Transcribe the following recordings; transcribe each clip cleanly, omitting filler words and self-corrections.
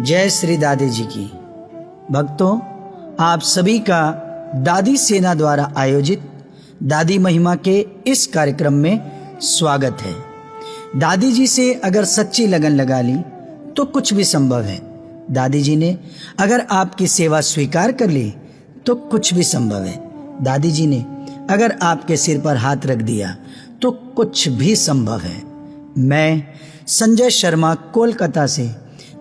जय श्री दादी जी की। भक्तों, आप सभी का दादी सेना द्वारा आयोजित दादी महिमा के इस कार्यक्रम में स्वागत है। दादी जी से अगर सच्ची लगन लगा ली तो कुछ भी संभव है। दादी जी ने अगर आपकी सेवा स्वीकार कर ली तो कुछ भी संभव है। दादी जी ने अगर आपके सिर पर हाथ रख दिया तो कुछ भी संभव है। मैं संजय शर्मा कोलकाता से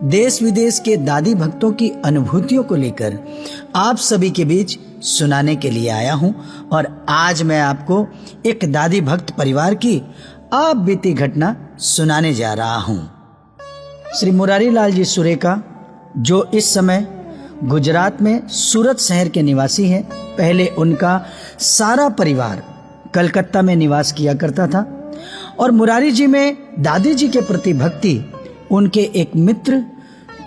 देश विदेश के दादी भक्तों की अनुभूतियों को लेकर आप सभी के बीच सुनाने के लिए आया हूं और आज मैं आपको एक दादी भक्त परिवार की आप बीती घटना सुनाने जा रहा हूं। श्री मुरारी लाल जी सुरेका, जो इस समय गुजरात में सूरत शहर के निवासी हैं, पहले उनका सारा परिवार कलकत्ता में निवास किया करता था और मुरारी जी में दादी जी के प्रति भक्ति उनके एक मित्र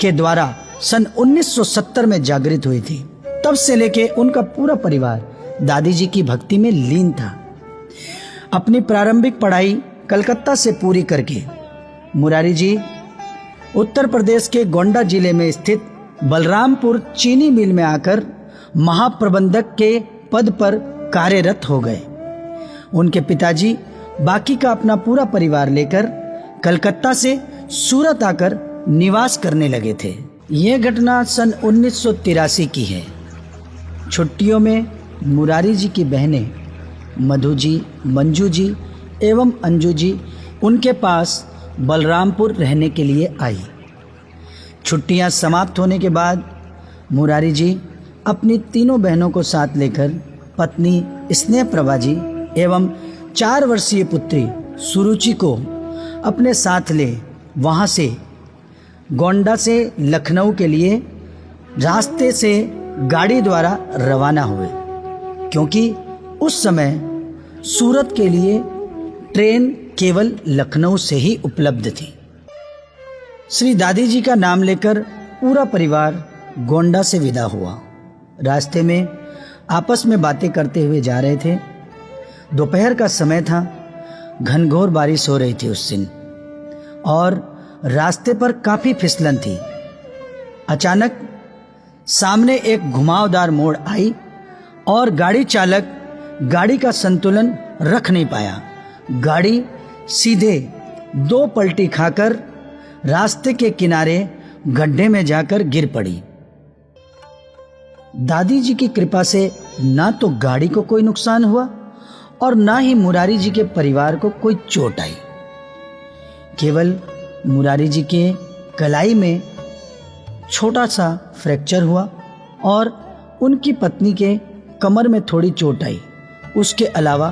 के द्वारा सन 1970 में जागृत हुई थी। तब से लेके उनका पूरा परिवार दादी जी की भक्ति में लीन था। अपनी प्रारंभिक पढ़ाई कलकत्ता से पूरी करके मुरारी जी उत्तर प्रदेश के गोंडा जिले में स्थित बलरामपुर चीनी मिल में आकर महाप्रबंधक के पद पर कार्यरत हो गए। उनके पिताजी बाकी का अपना पूरा परिवार लेकर कलकत्ता से सूरत आकर निवास करने लगे थे। यह घटना सन 1983 की है। छुट्टियों में मुरारी जी की बहनें मधु जी, मंजू जी एवं अंजू जी उनके पास बलरामपुर रहने के लिए आई। छुट्टियां समाप्त होने के बाद मुरारी जी अपनी तीनों बहनों को साथ लेकर पत्नी स्नेह प्रभा जी एवं 4 वर्षीय पुत्री सुरुचि को अपने साथ ले वहाँ से गोंडा से लखनऊ के लिए रास्ते से गाड़ी द्वारा रवाना हुए, क्योंकि उस समय सूरत के लिए ट्रेन केवल लखनऊ से ही उपलब्ध थी। श्री दादी जी का नाम लेकर पूरा परिवार गोंडा से विदा हुआ। रास्ते में आपस में बातें करते हुए जा रहे थे। दोपहर का समय था, घनघोर बारिश हो रही थी उस दिन और रास्ते पर काफी फिसलन थी। अचानक सामने एक घुमावदार मोड़ आई और गाड़ी चालक गाड़ी का संतुलन रख नहीं पाया। गाड़ी सीधे 2 पलटी खाकर रास्ते के किनारे गड्ढे में जाकर गिर पड़ी। दादी जी की कृपा से ना तो गाड़ी को कोई नुकसान हुआ और ना ही मुरारी जी के परिवार को कोई चोट आई। केवल मुरारी जी के कलाई में छोटा सा फ्रैक्चर हुआ और उनकी पत्नी के कमर में थोड़ी चोट आई। उसके अलावा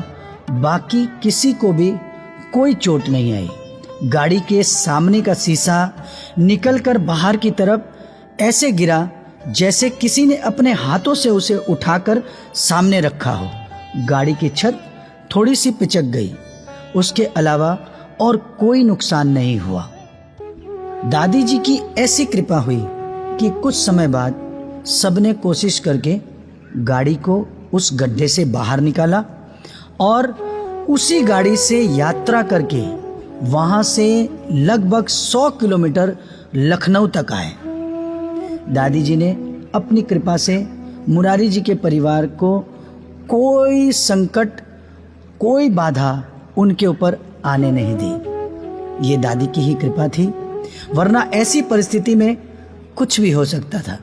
बाकी किसी को भी कोई चोट नहीं आई। गाड़ी के सामने का शीशा निकलकर बाहर की तरफ ऐसे गिरा जैसे किसी ने अपने हाथों से उसे उठाकर सामने रखा हो। गाड़ी की छत थोड़ी सी पिचक गई, उसके अलावा और कोई नुकसान नहीं हुआ। दादी जी की ऐसी कृपा हुई कि कुछ समय बाद सबने कोशिश करके गाड़ी को उस गड्ढे से बाहर निकाला और उसी गाड़ी से यात्रा करके वहां से लगभग 100 किलोमीटर लखनऊ तक आए। दादी जी ने अपनी कृपा से मुरारी जी के परिवार को कोई संकट, कोई बाधा उनके ऊपर आने नहीं दी। ये दादी की ही कृपा थी, वरना ऐसी परिस्थिति में कुछ भी हो सकता था।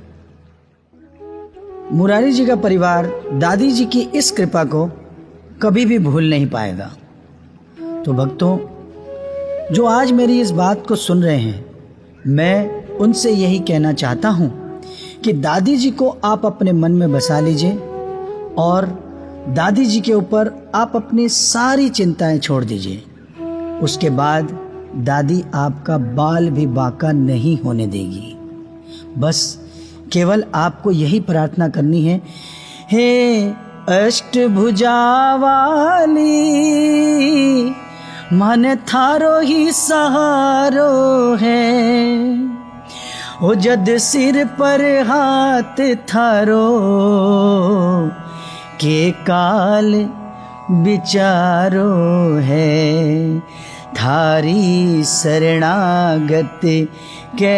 मुरारी जी का परिवार दादी जी की इस कृपा को कभी भी भूल नहीं पाएगा। तो भक्तों, जो आज मेरी इस बात को सुन रहे हैं, मैं उनसे यही कहना चाहता हूं कि दादी जी को आप अपने मन में बसा लीजिए और दादी जी के ऊपर आप अपनी सारी चिंताएं छोड़ दीजिए। उसके बाद दादी आपका बाल भी बांका नहीं होने देगी। बस केवल आपको यही प्रार्थना करनी है, हे अष्टभुजा वाली, मन थारो ही सहारो है, ओ जद सिर पर हाथ थारो के काल विचारो है, थारी शरणागत के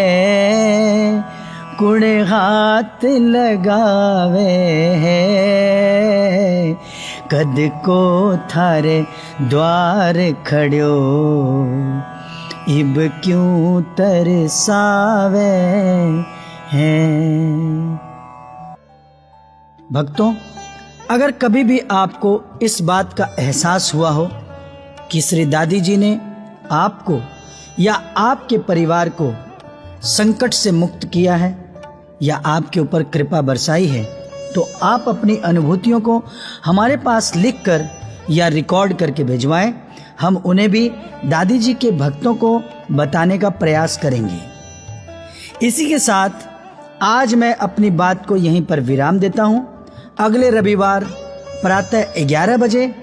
कुड़े हाथ लगावे है, कद को थारे द्वार खड़ो, इब क्यों तरसावे हैं। भक्तों, अगर कभी भी आपको इस बात का एहसास हुआ हो कि श्री दादी जी ने आपको या आपके परिवार को संकट से मुक्त किया है या आपके ऊपर कृपा बरसाई है, तो आप अपनी अनुभूतियों को हमारे पास लिखकर या रिकॉर्ड करके भिजवाएं। हम उन्हें भी दादी जी के भक्तों को बताने का प्रयास करेंगे। इसी के साथ आज मैं अपनी बात को यहीं पर विराम देता हूं। अगले रविवार प्रातः 11 बजे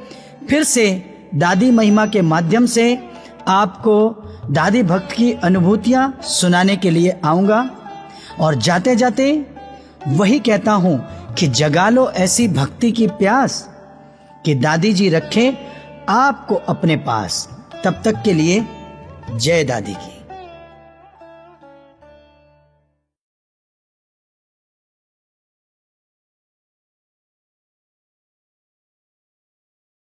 फिर से दादी महिमा के माध्यम से आपको दादी भक्त की अनुभूतियां सुनाने के लिए आऊंगा। और जाते जाते वही कहता हूं कि जगा लो ऐसी भक्ति की प्यास कि दादी जी रखें आपको अपने पास। तब तक के लिए जय दादी की।